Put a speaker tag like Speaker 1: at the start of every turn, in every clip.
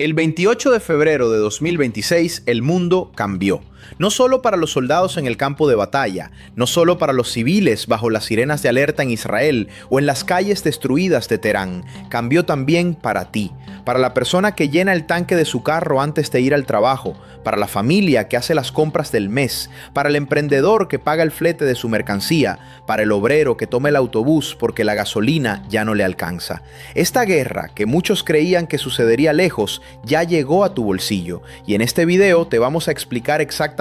Speaker 1: El 28 de febrero de 2026, el mundo cambió. No solo para los soldados en el campo de batalla, no solo para los civiles bajo las sirenas de alerta en Israel o en las calles destruidas de Teherán, cambió también para ti, para la persona que llena el tanque de su carro antes de ir al trabajo, para la familia que hace las compras del mes, para el emprendedor que paga el flete de su mercancía, para el obrero que toma el autobús porque la gasolina ya no le alcanza. Esta guerra, que muchos creían que sucedería lejos, ya llegó a tu bolsillo, y en este video te vamos a explicar exactamente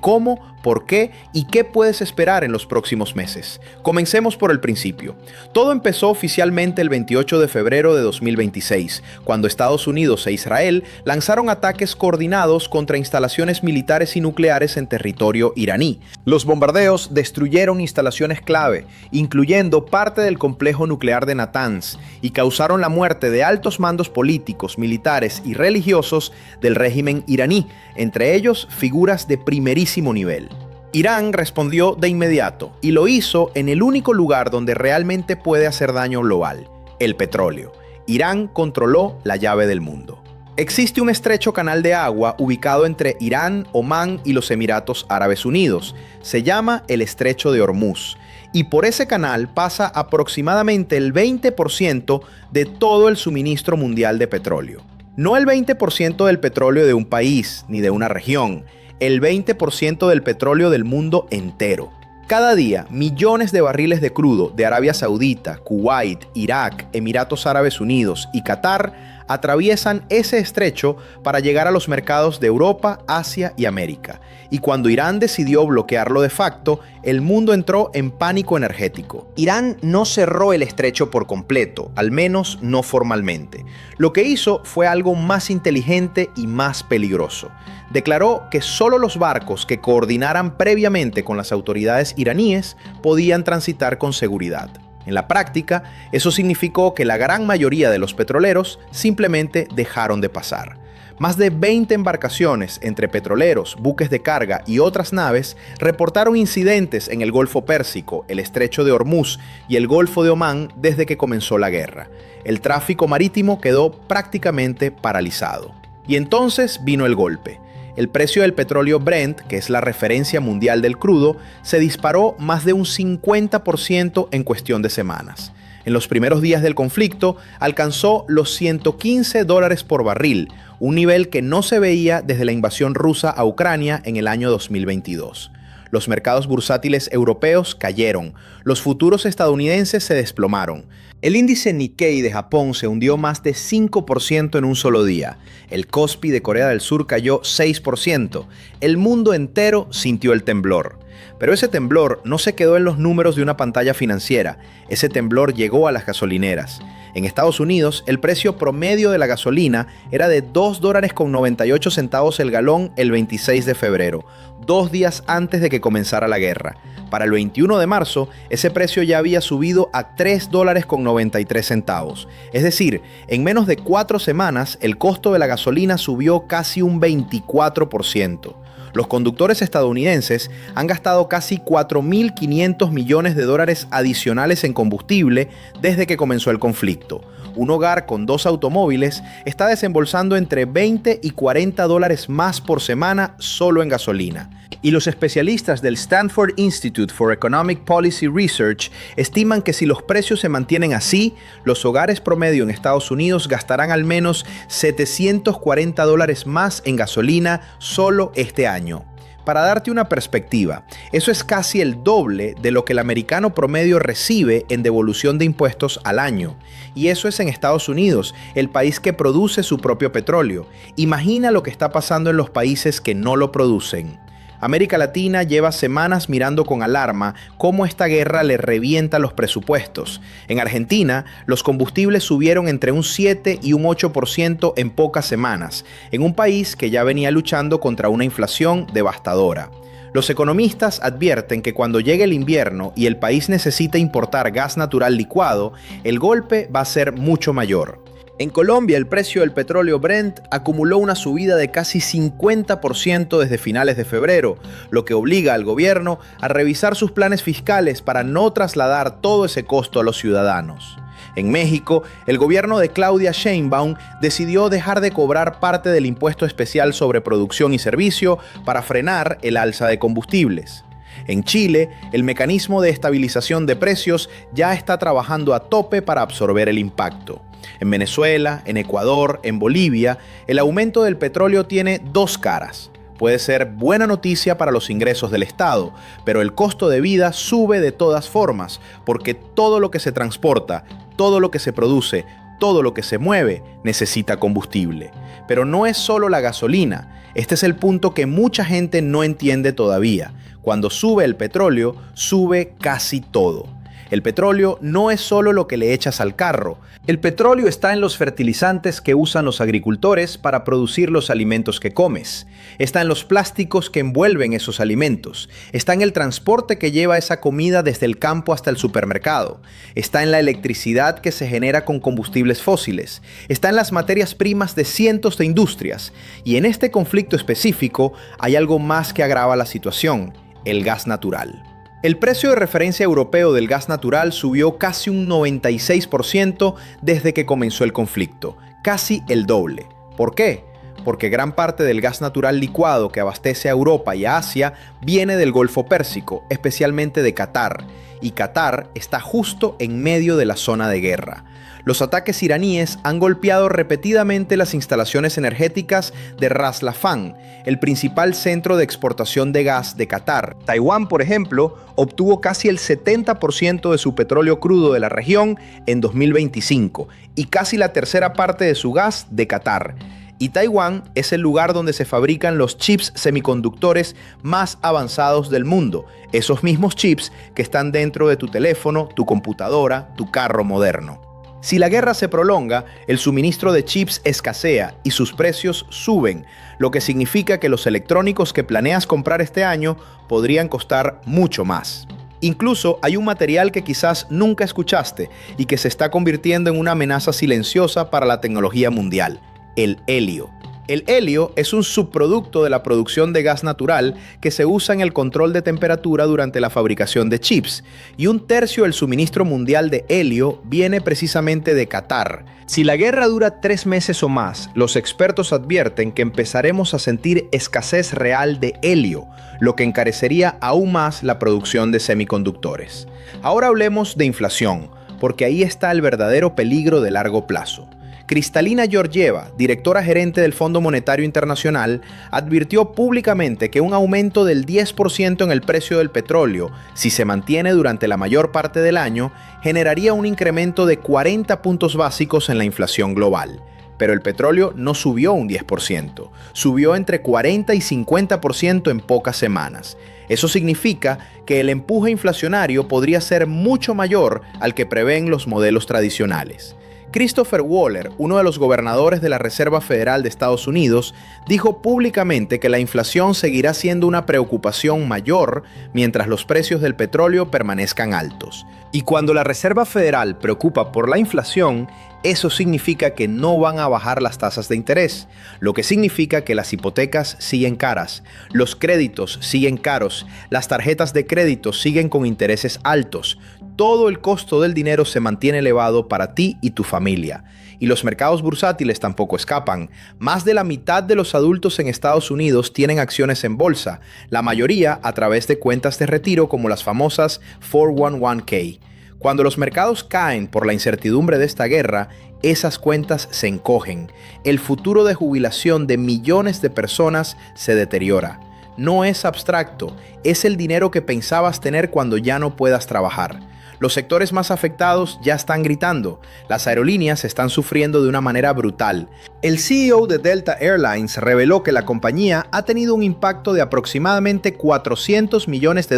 Speaker 1: cómo, por qué y qué puedes esperar en los próximos meses. Comencemos por el principio. Todo empezó oficialmente el 28 de febrero de 2026, cuando Estados Unidos e Israel lanzaron ataques coordinados contra instalaciones militares y nucleares en territorio iraní. Los bombardeos destruyeron instalaciones clave, incluyendo parte del complejo nuclear de Natanz, y causaron la muerte de altos mandos políticos, militares y religiosos del régimen iraní, entre ellos figuras de primerísimo nivel. Irán respondió de inmediato, y lo hizo en el único lugar donde realmente puede hacer daño global: el petróleo. Irán controló la llave del mundo. Existe un estrecho canal de agua ubicado entre Irán, Omán y los Emiratos Árabes Unidos. Se llama el Estrecho de Hormuz, y por ese canal pasa aproximadamente el 20% de todo el suministro mundial de petróleo. No el 20% del petróleo de un país ni de una región, el 20% del petróleo del mundo entero. Cada día, millones de barriles de crudo de Arabia Saudita, Kuwait, Irak, Emiratos Árabes Unidos y Qatar atraviesan ese estrecho para llegar a los mercados de Europa, Asia y América. Y cuando Irán decidió bloquearlo de facto, el mundo entró en pánico energético. Irán no cerró el estrecho por completo, al menos no formalmente. Lo que hizo fue algo más inteligente y más peligroso. Declaró que solo los barcos que coordinaran previamente con las autoridades iraníes podían transitar con seguridad. En la práctica, eso significó que la gran mayoría de los petroleros simplemente dejaron de pasar. Más de 20 embarcaciones entre petroleros, buques de carga y otras naves reportaron incidentes en el Golfo Pérsico, el Estrecho de Hormuz y el Golfo de Omán desde que comenzó la guerra. El tráfico marítimo quedó prácticamente paralizado. Y entonces vino el golpe. El precio del petróleo Brent, que es la referencia mundial del crudo, se disparó más de un 50% en cuestión de semanas. En los primeros días del conflicto, alcanzó los $115 por barril, un nivel que no se veía desde la invasión rusa a Ucrania en el año 2022. Los mercados bursátiles europeos cayeron, los futuros estadounidenses se desplomaron. El índice Nikkei de Japón se hundió más de 5% en un solo día. El Kospi de Corea del Sur cayó 6%. El mundo entero sintió el temblor. Pero ese temblor no se quedó en los números de una pantalla financiera. Ese temblor llegó a las gasolineras. En Estados Unidos, el precio promedio de la gasolina era de $2.98 el galón el 26 de febrero, 2 días antes de que comenzara la guerra. Para el 21 de marzo, ese precio ya había subido a $3.93. Es decir, en menos de 4 semanas, el costo de la gasolina subió casi un 24%. Los conductores estadounidenses han gastado casi $4.500 millones adicionales en combustible desde que comenzó el conflicto. Un hogar con 2 automóviles está desembolsando entre $20 y $40 más por semana solo en gasolina. Y los especialistas del Stanford Institute for Economic Policy Research estiman que si los precios se mantienen así, los hogares promedio en Estados Unidos gastarán al menos $740 más en gasolina solo este año. Para darte una perspectiva, eso es casi el doble de lo que el americano promedio recibe en devolución de impuestos al año. Y eso es en Estados Unidos, el país que produce su propio petróleo. Imagina lo que está pasando en los países que no lo producen. América Latina lleva semanas mirando con alarma cómo esta guerra le revienta los presupuestos. En Argentina, los combustibles subieron entre un 7 y un 8% en pocas semanas, en un país que ya venía luchando contra una inflación devastadora. Los economistas advierten que cuando llegue el invierno y el país necesita importar gas natural licuado, el golpe va a ser mucho mayor. En Colombia, el precio del petróleo Brent acumuló una subida de casi 50% desde finales de febrero, lo que obliga al gobierno a revisar sus planes fiscales para no trasladar todo ese costo a los ciudadanos. En México, el gobierno de Claudia Sheinbaum decidió dejar de cobrar parte del impuesto especial sobre producción y servicio para frenar el alza de combustibles. En Chile, el mecanismo de estabilización de precios ya está trabajando a tope para absorber el impacto. En Venezuela, en Ecuador, en Bolivia, el aumento del petróleo tiene dos caras. Puede ser buena noticia para los ingresos del Estado, pero el costo de vida sube de todas formas, porque todo lo que se transporta, todo lo que se produce, todo lo que se mueve necesita combustible. Pero no es solo la gasolina. Este es el punto que mucha gente no entiende todavía. Cuando sube el petróleo, sube casi todo. El petróleo no es solo lo que le echas al carro. El petróleo está en los fertilizantes que usan los agricultores para producir los alimentos que comes. Está en los plásticos que envuelven esos alimentos. Está en el transporte que lleva esa comida desde el campo hasta el supermercado. Está en la electricidad que se genera con combustibles fósiles. Está en las materias primas de cientos de industrias. Y en este conflicto específico hay algo más que agrava la situación: el gas natural. El precio de referencia europeo del gas natural subió casi un 96% desde que comenzó el conflicto, casi el doble. ¿Por qué? Porque gran parte del gas natural licuado que abastece a Europa y a Asia viene del Golfo Pérsico, especialmente de Qatar, y Qatar está justo en medio de la zona de guerra. Los ataques iraníes han golpeado repetidamente las instalaciones energéticas de Ras Laffan, el principal centro de exportación de gas de Qatar. Taiwán, por ejemplo, obtuvo casi el 70% de su petróleo crudo de la región en 2025 y casi la tercera parte de su gas de Qatar. Y Taiwán es el lugar donde se fabrican los chips semiconductores más avanzados del mundo, esos mismos chips que están dentro de tu teléfono, tu computadora, tu carro moderno. Si la guerra se prolonga, el suministro de chips escasea y sus precios suben, lo que significa que los electrónicos que planeas comprar este año podrían costar mucho más. Incluso hay un material que quizás nunca escuchaste y que se está convirtiendo en una amenaza silenciosa para la tecnología mundial: el helio. El helio es un subproducto de la producción de gas natural que se usa en el control de temperatura durante la fabricación de chips, y un tercio del suministro mundial de helio viene precisamente de Qatar. Si la guerra dura 3 meses o más, los expertos advierten que empezaremos a sentir escasez real de helio, lo que encarecería aún más la producción de semiconductores. Ahora hablemos de inflación, porque ahí está el verdadero peligro de largo plazo. Kristalina Georgieva, directora gerente del Fondo Monetario Internacional, advirtió públicamente que un aumento del 10% en el precio del petróleo, si se mantiene durante la mayor parte del año, generaría un incremento de 40 puntos básicos en la inflación global. Pero el petróleo no subió un 10%, subió entre 40 y 50% en pocas semanas. Eso significa que el empuje inflacionario podría ser mucho mayor al que prevén los modelos tradicionales. Christopher Waller, uno de los gobernadores de la Reserva Federal de Estados Unidos, dijo públicamente que la inflación seguirá siendo una preocupación mayor mientras los precios del petróleo permanezcan altos. Y cuando la Reserva Federal preocupa por la inflación, eso significa que no van a bajar las tasas de interés, lo que significa que las hipotecas siguen caras, los créditos siguen caros, las tarjetas de crédito siguen con intereses altos. Todo el costo del dinero se mantiene elevado para ti y tu familia. Y los mercados bursátiles tampoco escapan. Más de la mitad de los adultos en Estados Unidos tienen acciones en bolsa, la mayoría a través de cuentas de retiro como las famosas 401k. Cuando los mercados caen por la incertidumbre de esta guerra, esas cuentas se encogen. El futuro de jubilación de millones de personas se deteriora. No es abstracto, es el dinero que pensabas tener cuando ya no puedas trabajar. Los sectores más afectados ya están gritando. Las aerolíneas están sufriendo de una manera brutal. El CEO de Delta Airlines reveló que la compañía ha tenido un impacto de aproximadamente $400 millones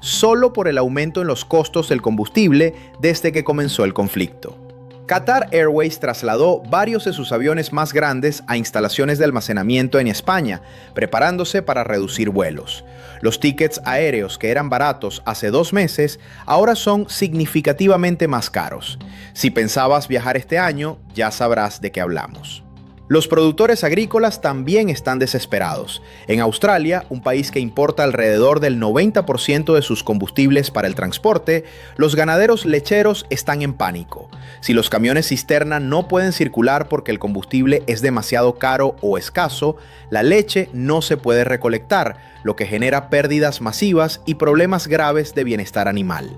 Speaker 1: solo por el aumento en los costos del combustible desde que comenzó el conflicto. Qatar Airways trasladó varios de sus aviones más grandes a instalaciones de almacenamiento en España, preparándose para reducir vuelos. Los tickets aéreos que eran baratos hace 2 meses, ahora son significativamente más caros. Si pensabas viajar este año, ya sabrás de qué hablamos. Los productores agrícolas también están desesperados. En Australia, un país que importa alrededor del 90% de sus combustibles para el transporte, los ganaderos lecheros están en pánico. Si los camiones cisterna no pueden circular porque el combustible es demasiado caro o escaso, la leche no se puede recolectar, lo que genera pérdidas masivas y problemas graves de bienestar animal.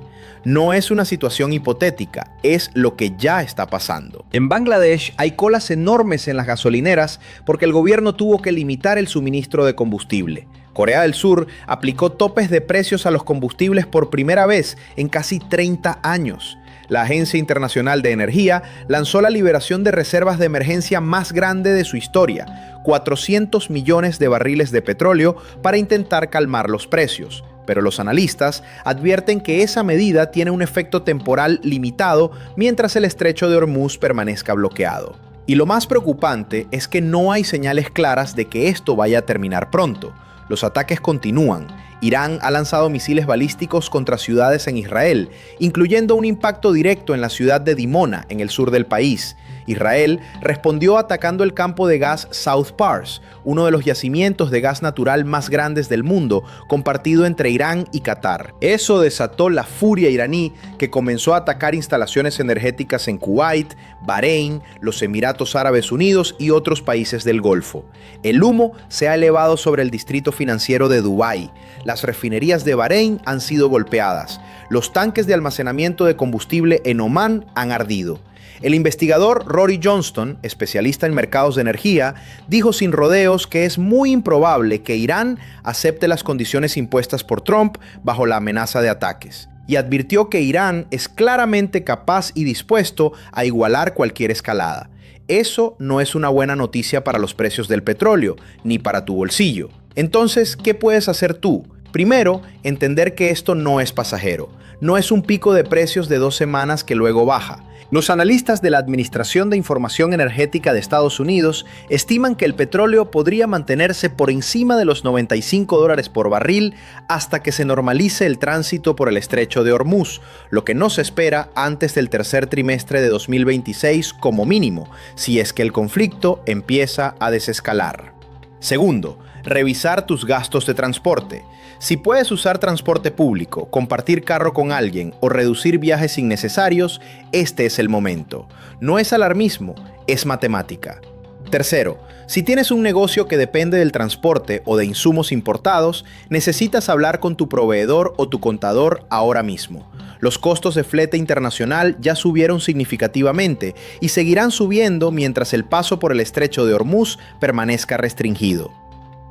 Speaker 1: No es una situación hipotética, es lo que ya está pasando.
Speaker 2: En Bangladesh hay colas enormes en las gasolineras porque el gobierno tuvo que limitar el suministro de combustible. Corea del Sur aplicó topes de precios a los combustibles por primera vez en casi 30 años. La Agencia Internacional de Energía lanzó la liberación de reservas de emergencia más grande de su historia, 400 millones de barriles de petróleo para intentar calmar los precios. Pero los analistas advierten que esa medida tiene un efecto temporal limitado mientras el estrecho de Hormuz permanezca bloqueado. Y lo más preocupante es que no hay señales claras de que esto vaya a terminar pronto. Los ataques continúan. Irán ha lanzado misiles balísticos contra ciudades en Israel, incluyendo un impacto directo en la ciudad de Dimona, en el sur del país. Israel respondió atacando el campo de gas South Pars, uno de los yacimientos de gas natural más grandes del mundo, compartido entre Irán y Qatar. Eso desató la furia iraní, que comenzó a atacar instalaciones energéticas en Kuwait, Bahrein, los Emiratos Árabes Unidos y otros países del Golfo. El humo se ha elevado sobre el distrito financiero de Dubái. Las refinerías de Bahrein han sido golpeadas. Los tanques de almacenamiento de combustible en Omán han ardido. El investigador Rory Johnston, especialista en mercados de energía, dijo sin rodeos que es muy improbable que Irán acepte las condiciones impuestas por Trump bajo la amenaza de ataques. Y advirtió que Irán es claramente capaz y dispuesto a igualar cualquier escalada. Eso no es una buena noticia para los precios del petróleo, ni para tu bolsillo. Entonces, ¿qué puedes hacer tú? Primero, entender que esto no es pasajero. No es un pico de precios de 2 semanas que luego baja. Los analistas de la Administración de Información Energética de Estados Unidos estiman que el petróleo podría mantenerse por encima de los $95 por barril hasta que se normalice el tránsito por el estrecho de Hormuz, lo que no se espera antes del tercer trimestre de 2026 como mínimo, si es que el conflicto empieza a desescalar. Segundo, revisar tus gastos de transporte. Si puedes usar transporte público, compartir carro con alguien o reducir viajes innecesarios, este es el momento. No es alarmismo, es matemática. Tercero, si tienes un negocio que depende del transporte o de insumos importados, necesitas hablar con tu proveedor o tu contador ahora mismo. Los costos de flete internacional ya subieron significativamente y seguirán subiendo mientras el paso por el estrecho de Hormuz permanezca restringido.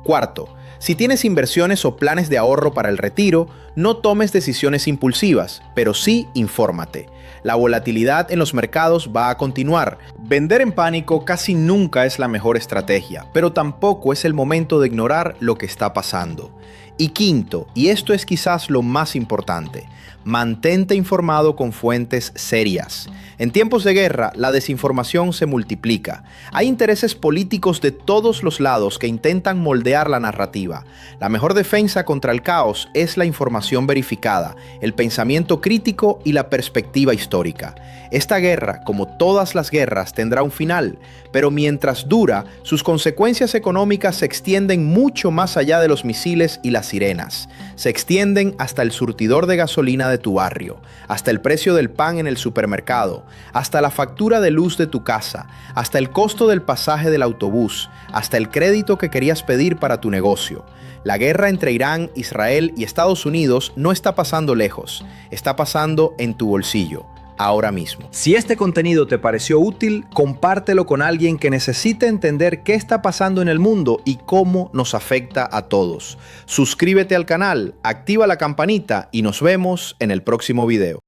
Speaker 2: Cuarto, si tienes inversiones o planes de ahorro para el retiro, no tomes decisiones impulsivas, pero sí infórmate. La volatilidad en los mercados va a continuar. Vender en pánico casi nunca es la mejor estrategia, pero tampoco es el momento de ignorar lo que está pasando. Y quinto, y esto es quizás lo más importante, mantente informado con fuentes serias. En tiempos de guerra, la desinformación se multiplica. Hay intereses políticos de todos los lados que intentan moldear la narrativa. La mejor defensa contra el caos es la información verificada, el pensamiento crítico y la perspectiva histórica. Esta guerra, como todas las guerras, tendrá un final, pero mientras dura, sus consecuencias económicas se extienden mucho más allá de los misiles y las sirenas. Se extienden hasta el surtidor de gasolina de tu barrio, hasta el precio del pan en el supermercado, hasta la factura de luz de tu casa, hasta el costo del pasaje del autobús, hasta el crédito que querías pedir para tu negocio. La guerra entre Irán, Israel y Estados Unidos no está pasando lejos, está pasando en tu bolsillo. Ahora mismo. Si este contenido te pareció útil, compártelo con alguien que necesite entender qué está pasando en el mundo y cómo nos afecta a todos. Suscríbete al canal, activa la campanita y nos vemos en el próximo video.